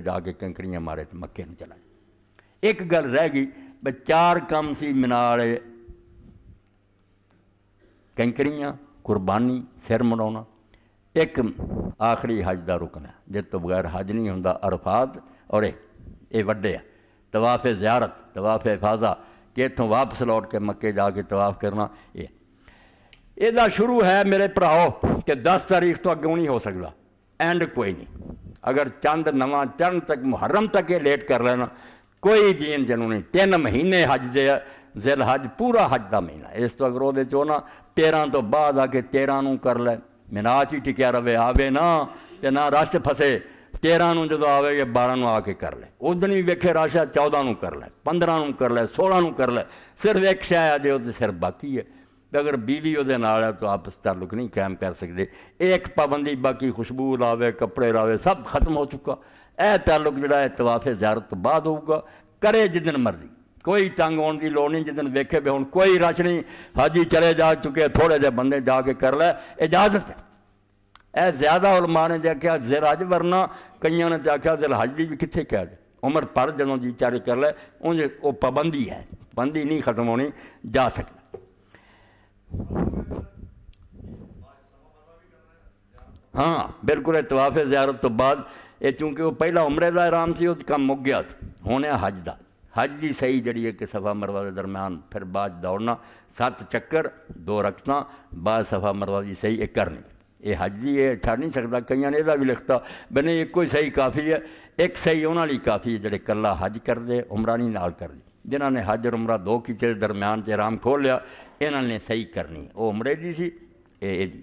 جا کے کنکریاں مارے تو مکے نوں چلا گیا۔ ایک گل رہ گئی بھئی 4 کم سی مینا والے، کنکریاں، قربانی، سر منڈاؤنا، ایک آخری حج دا رکن ہے جس تو بغیر حج نہیں ہوندا، عرفات، اور یہ وڈے ہے طواف زیارت، طواف افاضہ، کہ اتوں واپس لوٹ کے مکے جا کے طواف کرنا۔ یہ شروع ہے میرے بھراؤ کہ 10 تاریخ تو اگوں نہیں ہو سکتا، اینڈ کوئی نہیں۔ اگر چند نواں چند تک محرم تک یہ لیٹ کر لینا کوئی جین جنوں نہیں۔ 3 مہینے حج دے، ذی الحج پورا حج دا مہینہ، اس تو اگر وہ چاہنا 13 تو بعد آ کے 13 نوں کر لے، مینا چ ہی ٹکیا رہے، آوے نہ تے نہ رش پھسے، 13 نوں جدو آوے یا 12 نوں آ کے کر لے، اس دن بھی ویکھے رش ہے 14 نوں کر لے، 15 نوں کر لے، 16 نوں کر لے، صرف ایک شے ہے جو صرف باقی ہے، اگر بیوی وہ نال ہے تو آپس تعلق نہیں قائم کر سکتے، ایک پابندی باقی، خوشبو لاوے، کپڑے لاوے، سب ختم ہو چکا۔ اے تعلق جڑا ہے طواف زیارت تو بعد ہوگا، کرے جدن مرضی، کوئی تنگ ہونے کی لوڑ نہیں، جدن ویکھے بے ہن کوئی رش نہیں، حاجی چلے جا چکے، تھوڑے جے بندے جا کے کر لے، اجازت ہے۔ اے زیادہ علماء نے آخیا ذی الحج، ورنہ کئیاں نے آخیا ذی الحج بھی کتنے کہہ دے، عمر پر جدوں جی چارے کر لے، انج وہ پابندی ہے، پابندی نہیں ختم ہونی، جا سکتا۔ ہاں بالکل، طواف زیارت تو بعد یہ چونکہ وہ پہلا عمرے کا احرام سی، وہ کم مک گیا، ہونے حج دا، حج دی صحیح جڑی ہے کہ صفا مروہ کے درمیان پھر بعد دوڑنا، 7 چکر 2 رکعتاں بعد صفا مروہ دی صحیح ایک کرنی، یہ حج دی یہ چھڑ نہیں سکتا۔ کئیاں نے یہ بھی لکھتا بنے ایک کوئی صحیح کافی ہے، ایک صحیح انہاں لی کافی ہے جڑے کلا حج کر دے، عمرہ نہیں نال کر دی، جنہاں نے حج اور عمرہ 2 کیتے درمیان احرام کھول لیا، انہاں نے صحیح کرنی، وہ عمرے دی سی، یہ دی۔